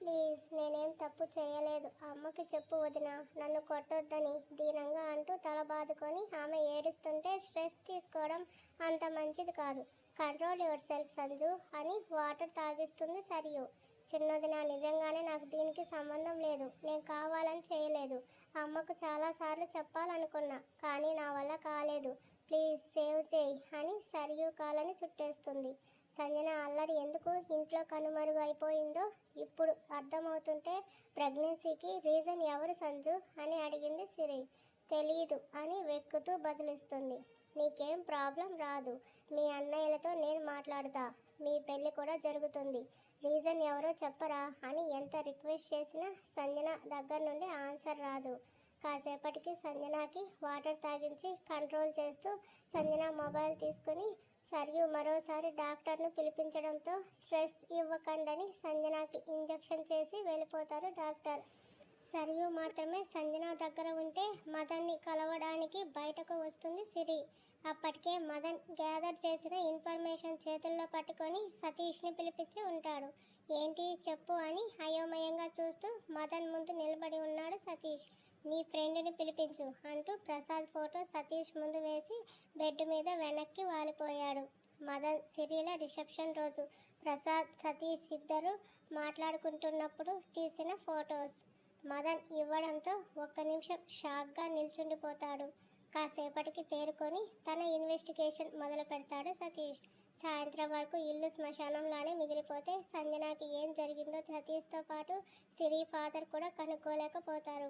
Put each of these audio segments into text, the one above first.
Please నేనేం తప్పు చేయలేదు. అమ్మకి చెప్పు వదిన, నన్ను కొట్టొద్దని దీనంగా అంటూ తల బాదుకొని ఆమె ఏడుస్తుంటే స్ట్రెస్ తీసుకోవడం అంత మంచిది కాదు. కంట్రోల్ యువర్ సెల్ఫ్ సంజు అని వాటర్ తాగిస్తుంది సరియు. చిన్నదిన నిజంగానే నాకు దీనికి సంబంధం లేదు. నేను కావాలని చేయలేదు. అమ్మకు చాలాసార్లు చెప్పాలనుకున్నా కానీ నా వల్ల కాలేదు. ప్లీజ్ సేవ్ చేయి అని సరియు కాలని చుట్టేస్తుంది. సంజన అల్లరి ఎందుకు ఇంట్లో కనుమరుగు అయిపోయిందో ఇప్పుడు అర్థమవుతుంటే ప్రెగ్నెన్సీకి రీజన్ ఎవరు సంజు అని అడిగింది సిరి. తెలీదు అని వెక్కుతూ బదులిస్తుంది. నీకేం ప్రాబ్లం రాదు. మీ అన్నయ్యలతో నేను మాట్లాడతా. మీ పెళ్ళి కూడా జరుగుతుంది. రీజన్ ఎవరో చెప్పరా అని ఎంత రిక్వెస్ట్ చేసినా సంజన దగ్గర నుండి ఆన్సర్ రాదు. కాసేపటికి సంజనాకి వాటర్ తాగించి కంట్రోల్ చేస్తూ సంజన మొబైల్ తీసుకుని సరియు మరోసారి డాక్టర్ను పిలిపించడంతో స్ట్రెస్ ఇవ్వకండని సంజనాకి ఇంజెక్షన్ చేసి వెళ్ళిపోతారు డాక్టర్. సరియు మాత్రమే సంజన దగ్గర ఉంటే మదన్ని కలవడానికి బయటకు వస్తుంది సిరి. అప్పటికే మదన్ గ్యాదర్ చేసిన ఇన్ఫర్మేషన్ చేతుల్లో పట్టుకొని సతీష్ని పిలిపించి ఉంటాడు. ఏంటి చెప్పు అని అయోమయంగా చూస్తూ మదన్ ముందు నిలబడి ఉన్నాడు సతీష్. నీ ఫ్రెండ్ని పిలిపించు అంటూ ప్రసాద్ ఫోటో సతీష్ ముందు వేసి బెడ్ మీద వెనక్కి వాలిపోయాడు. మదన్ సిరిల రిసెప్షన్ రోజు ప్రసాద్ సతీష్ ఇద్దరు మాట్లాడుకుంటున్నప్పుడు తీసిన ఫొటోస్ మదన్ ఇవ్వడంతో ఒక్క నిమిషం షాక్గా నిల్చుండిపోతాడు. కాసేపటికి తేరుకొని తన ఇన్వెస్టిగేషన్ మొదలు పెడతాడు సతీష్. సాయంత్రం వరకు ఇల్లు శ్మశానంలానే మిగిలిపోతే సంజనాకి ఏం జరిగిందో సతీష్తో పాటు సిరి ఫాదర్ కూడా కనుక్కోలేకపోతారు.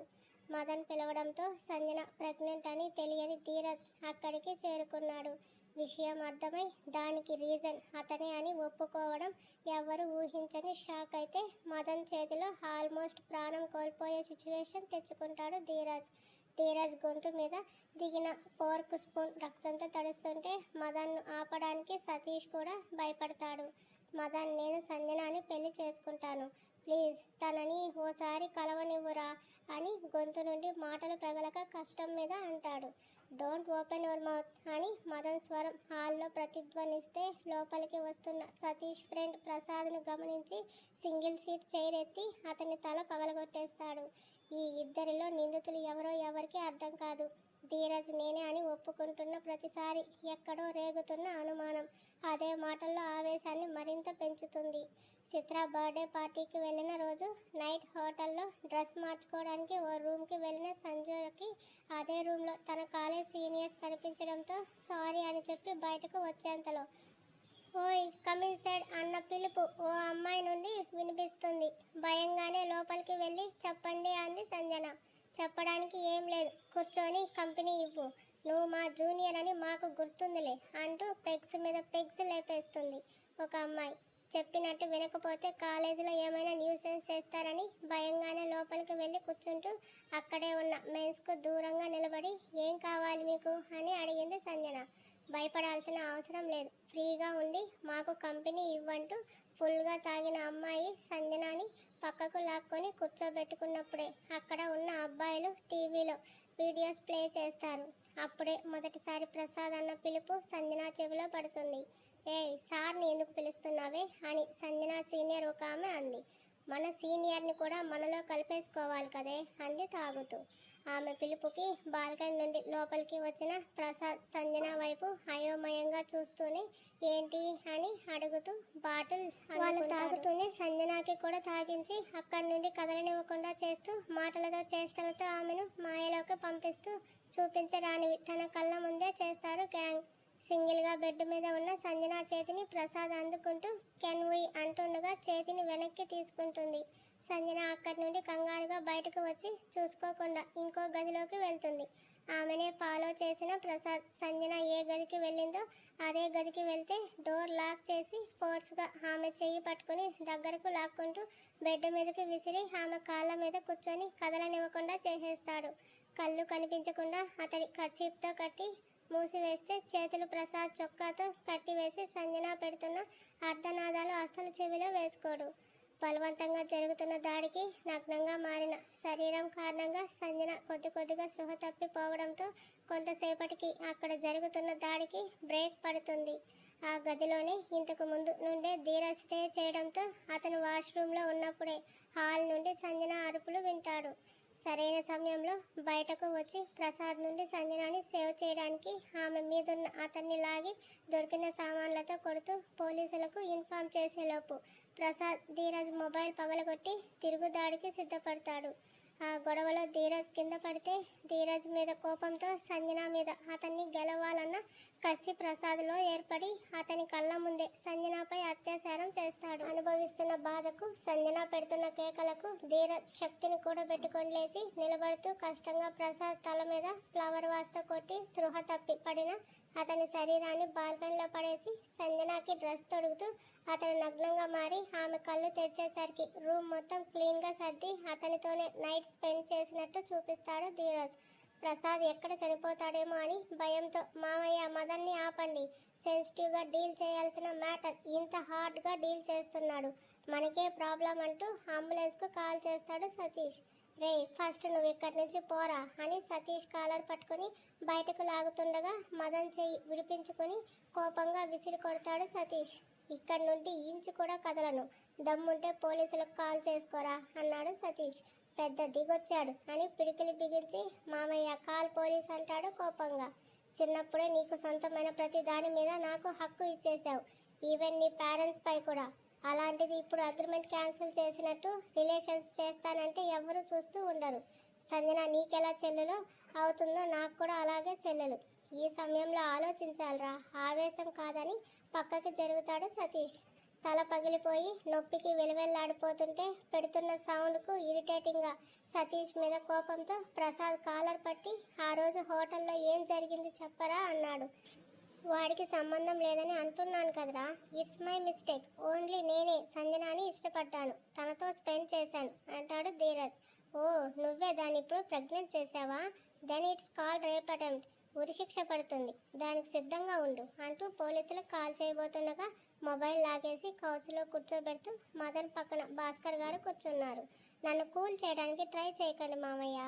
మదన్ పిలవడంతో సంజన ప్రెగ్నెంట్ అని తెలియని ధీరజ్ అక్కడికి చేరుకున్నాడు. విషయం అర్థమై దానికి రీజన్ అతనే అని ఒప్పుకోవడం ఎవరు ఊహించని షాక్. అయితే మదన్ చేతిలో ఆల్మోస్ట్ ప్రాణం కోల్పోయే సిచ్యువేషన్ తెచ్చుకుంటాడు ధీరజ్. ధీరజ్ గొంతు మీద దిగిన పోర్క్ స్పూన్ రక్తంతో తడుస్తుంటే మదన్ను ఆపడానికి సతీష్ కూడా భయపడతాడు. మదన్, నేను సంజనాని పెళ్లి చేసుకుంటాను. ప్లీజ్ తనని ఓసారి కలవనివ్వురా అని గొంతు నుండి మాటలు పెగలక కష్టం మీద అంటాడు. డోంట్ ఓపెన్ యువర్ మౌత్ అని మదన్ స్వరం హాల్లో ప్రతిధ్వనిస్తే లోపలికి వస్తున్న సతీష్ ఫ్రెండ్ ప్రసాద్ను గమనించి సింగిల్ సీట్ చైర్ ఎత్తి అతని తల పగలగొట్టేస్తాడు. ఈ ఇద్దరిలో నిందితులు ఎవరో ఎవరికి అర్థం కాదు. ధీరజ్ నేనే అని ఒప్పుకుంటున్న ప్రతిసారి ఎక్కడో రేగుతున్న అనుమానం అదే మాటల్లో ఆవేశాన్ని మరింత పెంచుతుంది. చిత్ర బర్త్డే పార్టీకి వెళ్ళిన రోజు నైట్ హోటల్లో డ్రెస్ మార్చుకోవడానికి ఓ రూమ్కి వెళ్ళిన సంజుకి అదే రూమ్లో తన కాలేజ్ సీనియర్స్ కనిపించడంతో సారీ అని చెప్పి బయటకు వచ్చేంతలో ఓయ్ కమిన్ సైడ్ అన్న పిలుపు ఓ అమ్మాయి నుండి వినిపిస్తుంది. భయంగానే లోపలికి వెళ్ళి చెప్పండి అంది సంజన. చెప్పడానికి ఏం లేదు, కూర్చొని కంపెనీ ఇవ్వు. నువ్వు మా జూనియర్ అని మాకు గుర్తుందిలే అంటూ పెగ్స్ మీద పెగ్స్ లేపేస్తుంది ఒక అమ్మాయి. చెప్పినట్టు వినకపోతే కాలేజీలో ఏమైనా న్యూసెన్స్ చేస్తారని భయంగానే లోపలికి వెళ్ళి కూర్చుంటూ అక్కడే ఉన్న మెన్స్కు దూరంగా నిలబడి ఏం కావాలి మీకు అని అడిగింది సంజన. భయపడాల్సిన అవసరం లేదు, ఫ్రీగా ఉండి మాకు కంపెనీ ఇవ్వంటూ ఫుల్గా తాగిన అమ్మాయి సంజనాని పక్కకు లాక్కొని కూర్చోబెట్టుకున్నప్పుడే అక్కడ ఉన్న అబ్బాయిలు టీవీలో వీడియోస్ ప్లే చేస్తారు. అప్పుడే మొదటిసారి ప్రసాద్ అన్న పిలుపు సంజన చెవిలో పడుతుంది. ఏయ్ సార్ని ఎందుకు పిలుస్తున్నావే అని సంజన సీనియర్ ఒక ఆమె అంది. మన సీనియర్ని కూడా మనలో కలిపేసుకోవాలి కదే అంది తాగుతూ. ఆమె పిలుపుకి బాల్కనీ నుండి లోపలికి వచ్చిన ప్రసాద్ సంజన వైపు అయోమయంగా చూస్తూనే ఏంటి అని అడుగుతూ బాటిల్ వాళ్ళు తాగుతూనే సంజనాకి కూడా తాగించి అక్కడి నుండి కదలనివ్వకుండా చేస్తూ మాటలతో చేష్టలతో ఆమెను మాయలోకి పంపిస్తూ చూపించరానివి తన కళ్ళ ముందే చేస్తారు గ్యాంగ్. సింగిల్గా బెడ్ మీద ఉన్న సంజన చేతిని ప్రసాద్ అందుకుంటూ కెన్ వి అంటుండగా చేతిని వెనక్కి తీసుకుంటుంది. సంజన అక్కడి నుండి కంగారుగా బయటకు వచ్చి చూసుకోకుండా ఇంకో గదిలోకి వెళ్తుంది. ఆమెనే ఫాలో చేసిన ప్రసాద్ సంజన ఏ గదికి వెళ్ళిందో అదే గదికి వెళ్తే డోర్ లాక్ చేసి ఫోర్స్గా ఆమె చెయ్యి పట్టుకుని దగ్గరకు లాక్కుంటూ బెడ్ మీదకి విసిరి ఆమె కాళ్ళ మీద కూర్చొని కదలనివ్వకుండా చేసేస్తాడు. కళ్ళు కనిపించకుండా అతడి కర్చీప్తో కట్టి మూసివేస్తే చేతులు ప్రసాద్ చొక్కాతో కట్టివేసి సంజన పెడుతున్న అర్ధనాదాలు అస్సలు చెవిలో వేసుకోడు. బలవంతంగా జరుగుతున్న దాడికి నగ్నంగా మారిన శరీరం కారణంగా సంజన కొద్ది కొద్దిగా స్పృహ తప్పిపోవడంతో కొంతసేపటికి అక్కడ జరుగుతున్న దాడికి బ్రేక్ పడుతుంది. ఆ గదిలోనే ఇంతకు ముందు నుండే ధీరజ్ స్టే చేయడంతో అతను వాష్రూమ్లో ఉన్నప్పుడే హాల్ నుండి సంజన అరుపులు వింటాడు. సరైన సమయంలో బయటకు వచ్చి ప్రసాద్ నుండి సంజనాని సేవ్ చేయడానికి ఆమె మీదున్న అతన్ని లాగి దొరికిన సామాన్లతో కొడుతూ పోలీసులకు ఇన్ఫామ్ చేసేలోపు ప్రసాద్ ధీరజ్ మొబైల్ పగలగొట్టి తిరుగుదాడికి సిద్ధపడతాడు. ఆ గొడవలో ధీరజ్ కింద పడితే ధీరజ్ మీద కోపంతో సంజన మీద అతన్ని గెలవాలన్న కసి ప్రసాద్లో ఏర్పడి అతని కళ్ళ ముందే సంజనపై అత్యాచారం చేస్తాడు. అనుభవిస్తున్న బాధకు, సంజన పెడుతున్న కేకలకు ధీరజ్ శక్తిని కూడా పెట్టుకొని లేచి నిలబడుతూ కష్టంగా ప్రసాద్ తల మీద ఫ్లవర్ వాస్తో కొట్టి స్పృహ తప్పి పడిన అతని శరీరాన్ని బాల్కనీలో పడేసి సంజనాకి డ్రెస్ తొడుగుతూ అతను నగ్నంగా మారి ఆమె కళ్ళు తెరిచేసరికి రూమ్ మొత్తం క్లీన్గా సర్ది అతనితోనే నైట్ స్పెండ్ చేసినట్టు చూపిస్తాడు ధీరజ్. ప్రసాద్ ఎక్కడ చనిపోతాడేమో అని భయంతో మామయ్య మదన్ని ఆపండి, సెన్సిటివ్గా డీల్ చేయాల్సిన మ్యాటర్ ఇంత హార్డ్గా డీల్ చేస్తున్నాడు, మనకే ప్రాబ్లం అంటూ అంబులెన్స్కు కాల్ చేస్తాడు సతీష్. రే ఫస్ట్ నువ్వు ఇక్కడి నుంచి పోరా అని సతీష్ కాలర్ పట్టుకుని బయటకు లాగుతుండగా మదన్ చెయ్యి విడిపించుకొని కోపంగా విసిరి కొడతాడు సతీష్. ఇక్కడి నుండి ఇంచు కూడా కదలను, దమ్ముంటే పోలీసులకు కాల్ చేసుకోరా అన్నాడు సతీష్. పెద్ద దిగొచ్చాడు అని పిడికిలి బిగించి మామయ్య కాల్ పోలీస్ అంటాడు కోపంగా. చిన్నప్పుడే నీకు సొంతమైన ప్రతి దాని మీద నాకు హక్కు ఇచ్చేశావు, ఈవెన్ నీ పేరెంట్స్ పై కూడా. అలాంటిది ఇప్పుడు అగ్రిమెంట్ క్యాన్సిల్ చేసినట్టు రిలేషన్స్ చేస్తానంటే ఎవరు చూస్తూ ఉండరు. సంజన నీకెలా చెల్లెలో అవుతుందో నాకు కూడా అలాగే చెల్లెలు. ఈ సమయంలో ఆలోచించాలరా, ఆవేశం కాదని పక్కకి జరుగుతాడు సతీష్. తల పగిలిపోయి నొప్పికి విలవెల్లాడిపోతుంటే పెడుతున్న సౌండ్కు ఇరిటేటింగ్గా సతీష్ మీద కోపంతో ప్రసాద్ కాలర్ పట్టి ఆ రోజు హోటల్లో ఏం జరిగింది చెప్పరా అన్నాడు. వాడికి సంబంధం లేదని అంటున్నాను కదరా, ఇట్స్ మై మిస్టేక్, ఓన్లీ నేనే సంజనాని ఇష్టపడ్డాను, తనతో స్పెండ్ చేశాను అంటాడు ధీరజ్. ఓ నువ్వే దాన్ని ఇప్పుడు ప్రెగ్నెంట్ చేసావా, then it's call rape attempt, ఉరిశిక్ష పడుతుంది, దానికి సిద్ధంగా ఉండు అంటూ పోలీసులకు కాల్ చేయబోతుండగా మొబైల్ లాగేసి కౌచ్లో కూర్చోబెడుతూ మదన్ పక్కన భాస్కర్ గారు కూర్చున్నారు. నన్ను కూల్ చేయడానికి ట్రై చేయకండి మామయ్య,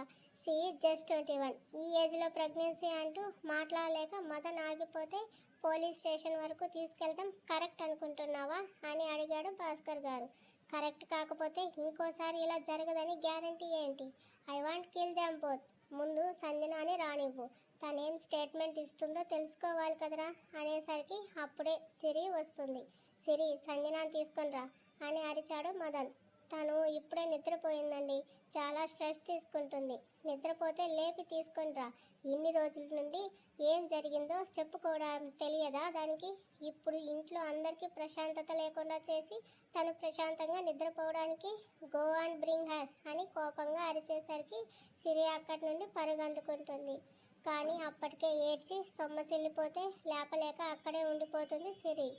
సి జస్ట్ 21, ఈ ఏజ్లో ప్రెగ్నెన్సీ అంటూ మాట్లాడలేక మదన్ ఆగిపోతే పోలీస్ స్టేషన్ వరకు తీసుకెళ్ళడం కరెక్ట్ అనుకుంటున్నావా అని అడిగాడు భాస్కర్ గారు. కరెక్ట్ కాకపోతే ఇంకోసారి ఇలా జరగదని గ్యారంటీ ఏంటి? I want kill them both, ముందు సంజనాని రానివ్వు, తనేం స్టేట్మెంట్ ఇస్తుందో తెలుసుకోవాలి కదరా అనేసరికి అప్పుడే సిరి వస్తుంది. సిరి సంజనాని తీసుకొనిరా అని అరిచాడు మదన్. తను ఇప్పుడే నిద్రపోయిందండి, చాలా స్ట్రెస్ తీసుకుంటుంది, నిద్రపోతే లేపి తీసుకొనిరా, ఇన్ని రోజుల నుండి ఏం జరిగిందో చెప్పుకోవడం తెలియదా దానికి? ఇప్పుడు ఇంట్లో అందరికీ ప్రశాంతత లేకుండా చేసి తను ప్రశాంతంగా నిద్రపోవడానికి గో అండ్ బ్రింగ్ హర్ అని కోపంగా అరిచేసరికి సిరి అక్కడి నుండి పరుగందుకుంటుంది. కానీ అప్పటికే ఏడ్చి సొమ్మసిల్లిపోతే లేపలేక అక్కడే ఉండిపోతుంది సిరి.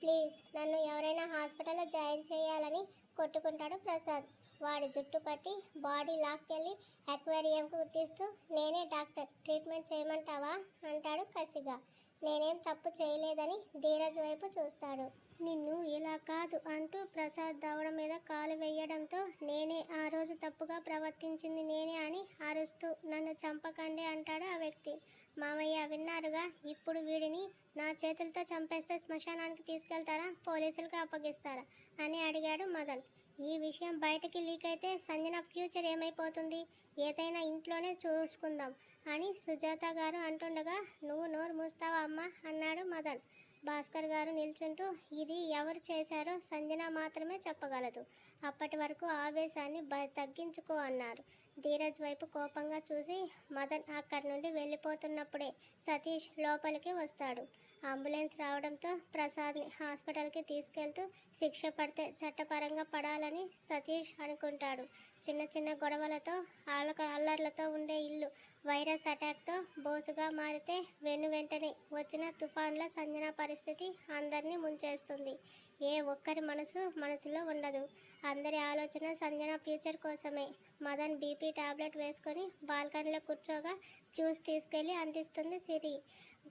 ప్లీజ్ నన్ను ఎవరైనా హాస్పిటల్లో జాయిన్ చేయాలని కొట్టుకుంటాడు ప్రసాద్. వాడి జుట్టు పట్టి బాడీ లాక్కెళ్ళి అక్వేరియంకు తీస్తూ నేనే డాక్టర్, ట్రీట్మెంట్ చేయమంటావా అంటాడు కసిగా. నేనేం తప్పు చేయలేదని ధీరజ్ వైపు చూస్తాడు. నిన్ను ఇలా కాదు అంటూ ప్రసాద్ దవడ మీద కాలు వేయడంతో నేనే ఆ రోజు తప్పుగా ప్రవర్తించింది నేనే అని అరుస్తూ నన్ను చంపకండి అంటాడు ఆ వ్యక్తి. మామయ్య విన్నారుగా, ఇప్పుడు వీడిని నా చేతులతో చంపేస్తే శ్మశానానికి తీసుకెళ్తారా, పోలీసులకు అప్పగిస్తారా అని అడిగాడు మదన్. ఈ విషయం బయటికి లీక్ అయితే సంజన ఫ్యూచర్ ఏమైపోతుంది, ఏదైనా ఇంట్లోనే చూసుకుందాం అని సుజాత గారు అంటుండగా నువ్వు నోరు మూస్తావా అమ్మా అన్నాడు మదన్. భాస్కర్ గారు నిల్చుంటూ ఇది ఎవరు చేశారో సంజన మాత్రమే చెప్పగలదు, అప్పటి వరకు ఆవేశాన్ని తగ్గించుకో అన్నారు. ధీరజ్ వైపు కోపంగా చూసి మదన్ అక్కడి నుండి వెళ్ళిపోతున్నప్పుడే సతీష్ లోపలికి వస్తాడు. అంబులెన్స్ రావడంతో ప్రసాద్ని హాస్పిటల్కి తీసుకెళ్తూ శిక్ష పడితే చట్టపరంగా పడాలని సతీష్ అనుకుంటాడు. చిన్న చిన్న గొడవలతో అల్లర్లతో ఉండే ఇల్లు వైరస్ అటాక్తో బోసుగా మారితే వెంటనే వచ్చిన తుఫాన్ల సంజన పరిస్థితి అందరినీ ముంచేస్తుంది. ఏ ఒక్కరి మనసులో ఉండదు, అందరి ఆలోచన సంజన ఫ్యూచర్ కోసమే. మదన్ బీపీ టాబ్లెట్ వేసుకొని బాల్కనీలో కూర్చోగా జ్యూస్ తీసుకెళ్ళి అందిస్తుంది సిరి.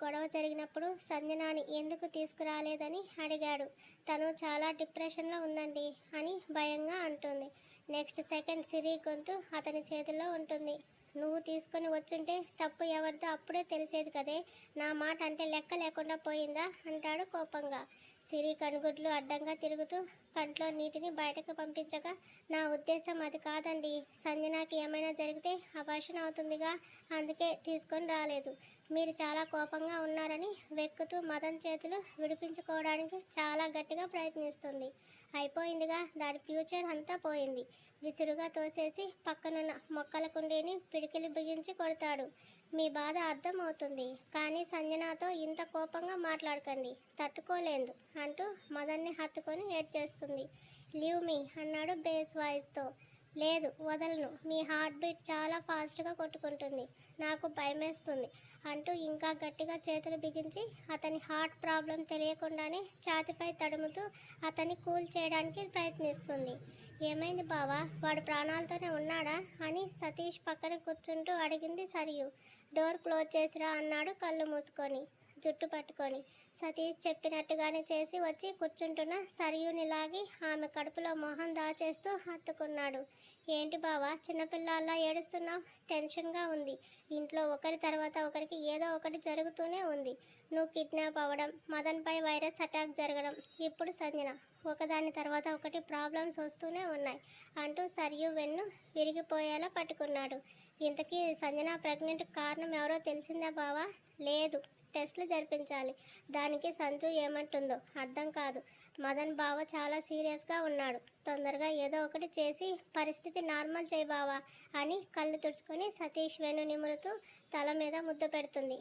గొడవ జరిగినప్పుడు సంజనాని ఎందుకు తీసుకురాలేదని అడిగాడు. తను చాలా డిప్రెషన్లో ఉందండి అని భయంగా అంటుంది. నెక్స్ట్ సెకండ్ సిరి గొంతు అతని చేతిలో ఉంటుంది. నువ్వు తీసుకొని వచ్చుంటే తప్పు ఎవరిదో అప్పుడే తెలిసేది కదే, నా మాట అంటే లెక్క లేకుండా పోయిందా అంటాడు కోపంగా. సిరి కనుగుడ్లు అడ్డంగా తిరుగుతూ కంట్లో నీటిని బయటకు పంపించగా, నా ఉద్దేశం అది కాదండి, సంజనాకి ఏమైనా జరిగితే అభాషణ అవుతుందిగా, అందుకే తీసుకొని రాలేదు. మీరు చాలా కోపంగా ఉన్నారని వెక్కుతూ మదన్ చేతులు విడిపించుకోవడానికి చాలా గట్టిగా ప్రయత్నిస్తుంది. అయిపోయిందిగా, దాని ఫ్యూచర్ అంతా పోయింది. విసురుగా తోసేసి పక్కనున్న మొక్కల కుండీని పిడికిలి బిగించి కొడతాడు. మీ బాధ అర్థం అవుతుంది, కానీ సంజనాతో ఇంత కోపంగా మాట్లాడకండి, తట్టుకోలేదు అంటూ మదన్ని హత్తుకొని ఏడ్చేస్తుంది. లీవ్ మీ అన్నాడు బేస్ వాయిస్తో. లేదు, వదలను, మీ హార్ట్ బీట్ చాలా ఫాస్ట్గా కొట్టుకుంటుంది, నాకు భయమేస్తుంది అంటూ ఇంకా గట్టిగా చేతులు బిగించి అతని హార్ట్ ప్రాబ్లం తెలియకుండానే ఛాతిపై తడుముతూ అతన్ని కూల్ చేయడానికి ప్రయత్నిస్తుంది. ఏమైంది బావా, వాడు ప్రాణాలతోనే ఉన్నాడా అని సతీష్ పక్కన కూర్చుంటూ అడిగింది సరియు. డోర్ క్లోజ్ చేసిరా అన్నాడు కళ్ళు మూసుకొని, జుట్టు పట్టుకొని. సతీష్ చెప్పినట్టుగానే చేసి వచ్చి కూర్చుంటున్న సరియుని లాగి ఆమె కడుపులో మొహం దాచేస్తూ హత్తుకున్నాడు. ఏంటి బావా, చిన్నపిల్లల్లా ఏడుస్తున్నావు? టెన్షన్గా ఉంది. ఇంట్లో ఒకరి తర్వాత ఒకరికి ఏదో ఒకటి జరుగుతూనే ఉంది. నువ్వు కిడ్నాప్ అవ్వడం, మదన్పై వైరస్ అటాక్ జరగడం, ఇప్పుడు సంజన, ఒకదాని తర్వాత ఒకటి ప్రాబ్లమ్స్ వస్తూనే ఉన్నాయి అంటూ సరియు వెన్ను విరిగిపోయేలా పట్టుకున్నాడు. ఇంతకీ సంజన ప్రెగ్నెంట్ కారణం ఎవరో తెలిసిందా బావా? లేదు, టెస్టులు జరిపించాలి. దానికి సంజు ఏమంటుందో అర్థం కాదు. మదన్ బావ చాలా సీరియస్గా ఉన్నాడు. తొందరగా ఏదో ఒకటి చేసి పరిస్థితి నార్మల్ చేయి బావా అని కళ్ళు తుడుచుకొని సతీష్ వెన్ను నిమురుతూ తల మీద ముద్దు పెడుతుంది.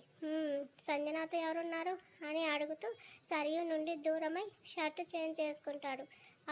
సంజనాతో ఎవరున్నారు అని అడుగుతూ సరియు నుండి దూరమై షర్ట్ చేంజ్ చేసుకుంటాడు.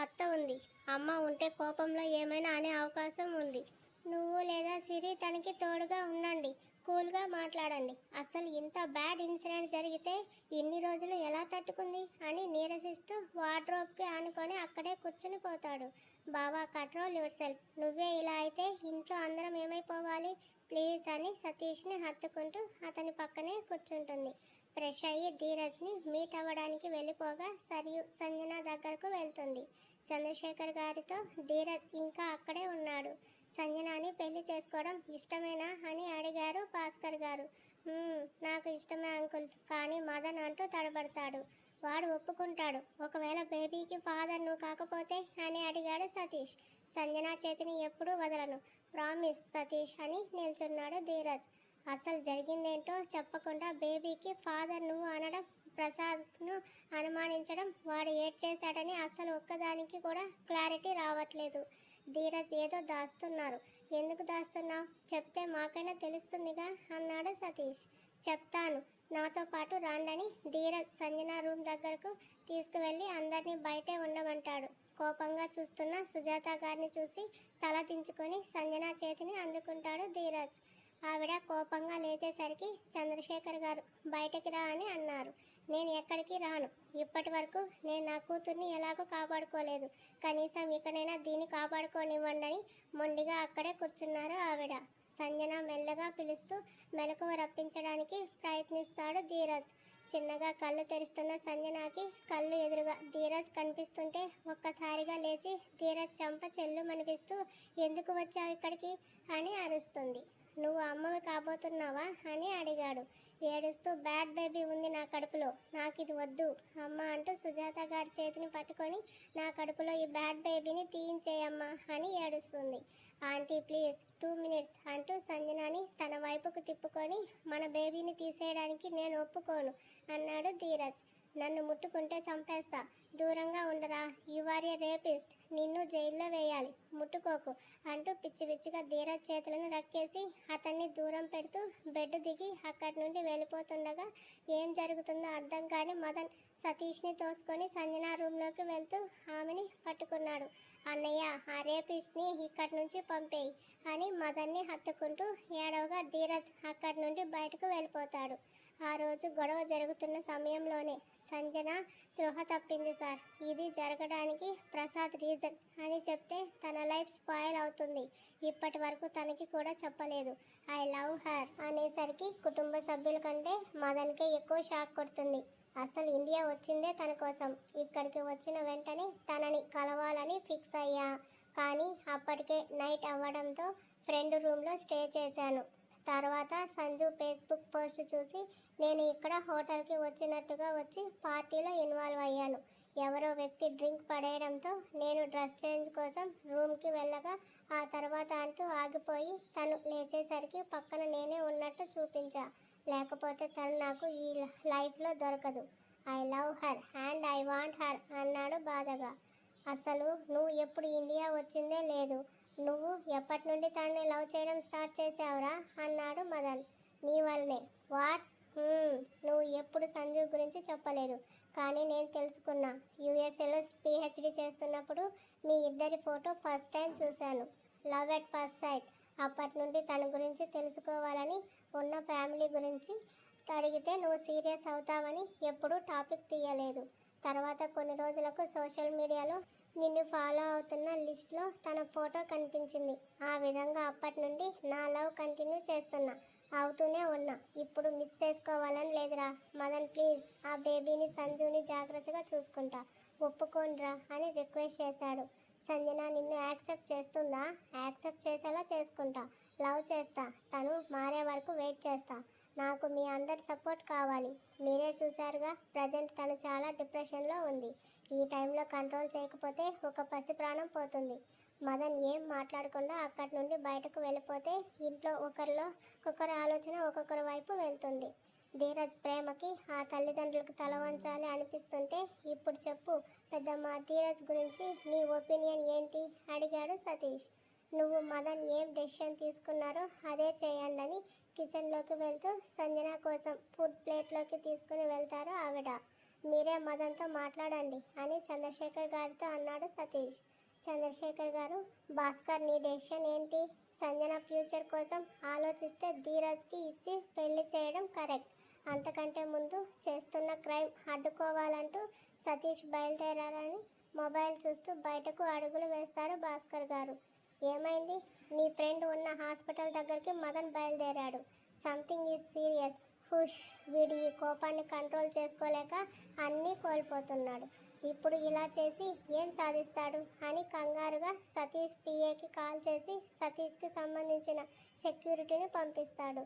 అత్త ఉంది, అమ్మ ఉంటే కోపంలో ఏమైనా అనే అవకాశం ఉంది. నువ్వు లేదా సిరి తనకి తోడుగా ఉండండి, కూల్గా మాట్లాడండి. అసలు ఇంత బ్యాడ్ ఇన్సిడెంట్ జరిగితే ఇన్ని రోజులు ఎలా తట్టుకుంది అని నీరసిస్తూ వార్డ్రోబ్కి ఆనుకొని అక్కడే కూర్చుని పోతాడు. బావా, కంట్రోల్ యువర్ సెల్ఫ్, నువ్వే ఇలా అయితే ఇంట్లో అందరం ఏమైపోవాలి, ప్లీజ్ అని సతీష్ని హత్తుకుంటూ అతని పక్కనే కూర్చుంటుంది. ఫ్రెష్ అయ్యి ధీరజ్ని మీట్ అవ్వడానికి వెళ్ళిపోగా సరియు సంజన దగ్గరకు వెళ్తుంది. చంద్రశేఖర్ గారితో ధీరజ్ ఇంకా అక్కడే ఉన్నాడు. సంజనాని పెళ్లి చేసుకోవడం ఇష్టమేనా అని అడిగారు భాస్కర్ గారు. నాకు ఇష్టమే అంకుల్, కానీ మదన్ అంటూ తడబడతాడు. వాడు ఒప్పుకుంటాడు, ఒకవేళ బేబీకి ఫాదర్ నువ్వు కాకపోతే అని అడిగాడు సతీష్. సంజన చేతిని ఎప్పుడూ వదలను, ప్రామిస్ సతీష్ అని నిల్చున్నాడు ధీరజ్. అసలు జరిగిందేంటో చెప్పకుండా బేబీకి ఫాదర్ నువ్వు అనడం, ప్రసాద్ను అనుమానించడం, వాడు ఏడ్ చేశాడని అసలు ఒక్కదానికి కూడా క్లారిటీ రావట్లేదు. ధీరజ్ ఏదో దాస్తున్నారు. ఎందుకు దాస్తున్నావు, చెప్తే మాకైనా తెలుస్తుందిగా అన్నాడు సతీష్. చెప్తాను, నాతో పాటు రాండని ధీరజ్ సంజన రూమ్ దగ్గరకు తీసుకువెళ్ళి అందరినీ బయటే ఉండమంటాడు. కోపంగా చూస్తున్న సుజాత గారిని చూసి తల దించుకొని సంజన చేతిని అందుకుంటాడు ధీరజ్. ఆవిడ కోపంగా లేచేసరికి చంద్రశేఖర్ గారు బయటకి రా అని అన్నారు. నేను ఎక్కడికి రాను, ఇప్పటి వరకు నేను నా కూతుర్ని ఎలాగో కాపాడుకోలేదు, కనీసం ఇకనైనా దీన్ని కాపాడుకోనివ్వండి అని మొండిగా అక్కడే కూర్చున్నారు ఆవిడ. సంజన మెల్లగా పిలుస్తూ మెలకువ రప్పించడానికి ప్రయత్నిస్తాడు ధీరజ్. చిన్నగా కళ్ళు తెరుస్తున్న సంజనకి కళ్ళు ఎదురుగా ధీరజ్ కనిపిస్తుంటే ఒక్కసారిగా లేచి ధీరజ్ చెంప చెల్లుమనిపిస్తూ ఎందుకు వచ్చావు ఇక్కడికి అని అరుస్తుంది. నువ్వు అమ్మవి కాబోతున్నావా అని అడిగాడు. ఏడుస్తూ బ్యాడ్ బేబీ ఉంది నా కడుపులో, నాకు ఇది వద్దు అమ్మ అంటూ సుజాత గారి చేతిని పట్టుకొని నా కడుపులో ఈ బ్యాడ్ బేబీని తీయించేయమ్మా అని ఏడుస్తుంది. ఆంటీ ప్లీజ్ 2 minutes అంటూ సంజనాని తన వైపుకు తిప్పుకొని మన బేబీని తీసేయడానికి నేను ఒప్పుకోను అన్నాడు ధీరజ్. నన్ను ముట్టుకుంటే చంపేస్తా, దూరంగా ఉండరా, యు ఆర్ ఏ రేపిస్ట్, నిన్ను జైల్లో వేయాలి, ముట్టుకోకు అంటూ పిచ్చి పిచ్చిగా ధీరజ్ చేతులను రక్కేసి అతన్ని దూరం పెడుతూ బెడ్ దిగి అక్కడి నుండి వెళ్ళిపోతుండగా ఏం జరుగుతుందో అర్థం కాని మదన్ సతీష్ని తోసుకొని సంజన రూమ్లోకి వెళ్తూ ఆమెని పట్టుకున్నాడు. అన్నయ్య, ఆ రేపిస్ట్ని ఇక్కడి నుంచి పంపేయి అని మదన్ని హత్తుకుంటూ ఏడవగా ధీరజ్ అక్కడి నుండి బయటకు వెళ్ళిపోతాడు. ఆ రోజు గొడవ జరుగుతున్న సమయంలోనే సంజన స్పృహ తప్పింది సార్. ఇది జరగడానికి ప్రసాద్ రీజన్ అని చెప్తే తన లైఫ్ స్పాయిల్ అవుతుంది. ఇప్పటి వరకు తనకి కూడా చెప్పలేదు. ఐ లవ్ హర్ అనేసరికి కుటుంబ సభ్యుల కంటే మదన్కే ఎక్కువ షాక్ కొడుతుంది. అసలు ఇండియా వచ్చిందే తన కోసం. ఇక్కడికి వచ్చిన వెంటనే తనని కలవాలని ఫిక్స్ అయ్యా. కానీ అప్పటికే నైట్ అవ్వడంతో ఫ్రెండ్ రూమ్లో స్టే చేశాను. తర్వాత సంజు ఫేస్బుక్ పోస్ట్ చూసి నేను ఇక్కడ హోటల్కి వచ్చినట్టుగా వచ్చి పార్టీలో ఇన్వాల్వ్ అయ్యాను. ఎవరో వ్యక్తి డ్రింక్ పడేయడంతో నేను డ్రెస్ చేంజ్ కోసం రూమ్కి వెళ్ళగా ఆ తర్వాత అంటూ ఆగిపోయి తను లేచేసరికి పక్కన నేనే ఉన్నట్టు చూపించా. లేకపోతే తను నాకు ఈ లైఫ్లో దొరకదు. I love her and I want her అన్నాడు బాధగా. అసలు నువ్వు ఎప్పుడు ఇండియా వచ్చిందే లేదు. నువ్వు ఎప్పటి నుండి తనని లవ్ చేయడం స్టార్ట్ చేసావురా అన్నాడు మదన్. నీ వల్లనే. వాట్? నువ్వు ఎప్పుడు సంజు గురించి చెప్పలేదు, కానీ నేను తెలుసుకున్నా. యూఎస్ఏలో పిహెచ్డి చేస్తున్నప్పుడు మీ ఇద్దరి ఫోటో ఫస్ట్ టైం చూశాను. Love at first sight. అప్పటి నుండి తన గురించి తెలుసుకోవాలని ఉన్న ఫ్యామిలీ గురించి అడిగితే నువ్వు సీరియస్ అవుతావని ఎప్పుడూ టాపిక్ తీయలేదు. తర్వాత కొన్ని రోజులకు సోషల్ మీడియాలో నిన్ను ఫాలో అవుతున్న లిస్ట్లో తన ఫోటో కనిపించింది. ఆ విధంగా అప్పటి నుండి నా లవ్ కంటిన్యూ చేస్తున్నా, అవుతూనే ఉన్నా. ఇప్పుడు మిస్ చేసుకోవాలని లేదురా మదన్, ప్లీజ్ ఆ బేబీని సంజుని జాగ్రత్తగా చూసుకుంటా, ఒప్పుకోండిరా అని రిక్వెస్ట్ చేశాడు. సంజన నిన్ను యాక్సెప్ట్ చేస్తుందా? యాక్సెప్ట్ చేసేలా చేసుకుంటా, లవ్ చేస్తా, తను మారే వరకు వెయిట్ చేస్తా. నాకు మీ అందరి సపోర్ట్ కావాలి. మీరే చూశారుగా, ప్రజెంట్ తను చాలా డిప్రెషన్లో ఉంది. ఈ టైంలో కంట్రోల్ చేయకపోతే ఒక పసి ప్రాణం పోతుంది. మదన్ ఏం మాట్లాడకుండా అక్కడి నుండి బయటకు వెళ్ళిపోతే ఇంట్లో ఒక్కొక్కరి ఆలోచన ఒక్కొక్కరి వైపు వెళ్తుంది. ధీరజ్ ప్రేమకి ఆ తల్లిదండ్రులకు తల వంచాలి అనిపిస్తుంటే, ఇప్పుడు చెప్పు పెద్దమ్మ, ధీరజ్ గురించి నీ ఒపీనియన్ ఏంటి అడిగాడు సతీష్. నువ్వు మదన్ ఏం డెసిషన్ తీసుకున్నారో అదే చేయండి అని కిచెన్లోకి వెళ్తూ సంజన కోసం ఫుడ్ ప్లేట్లోకి తీసుకుని వెళ్తారు ఆవిడ. మీరే మదన్తో మాట్లాడండి అని చంద్రశేఖర్ గారితో అన్నాడు సతీష్. చంద్రశేఖర్ గారు, భాస్కర్ నీ డెసిషన్ ఏంటి? సంజన ఫ్యూచర్ కోసం ఆలోచిస్తే ధీరజ్కి ఇచ్చి పెళ్లి చేయడం కరెక్ట్. అంతకంటే ముందు చేస్తున్న క్రైమ్ అడ్డుకోవాలంటూ సతీష్ బయలుదేరారని మొబైల్ చూస్తూ బయటకు అడుగులు వేస్తారు భాస్కర్ గారు. ఏమైంది? నీ ఫ్రెండ్ ఉన్న హాస్పిటల్ దగ్గరికి మదన్ బయలుదేరాడు. Something is serious. హుష్. వీడి ఈ కోపాన్ని కంట్రోల్ చేసుకోలేక అన్నీ కోల్పోతున్నాడు. ఇప్పుడు ఇలా చేసి ఏం సాధిస్తాడు అని కంగారుగా సతీష్ పిఏకి కాల్ చేసి సతీష్కి సంబంధించిన సెక్యూరిటీని పంపిస్తాడు.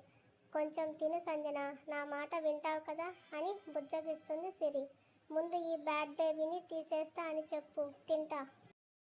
కొంచెం తిను సంజన, నా మాట వింటావు కదా అని బుజ్జగిస్తుంది సిరి. ముందు ఈ బ్యాడ్ బేబీని తీసేస్తా అని చెప్పు, తింటా.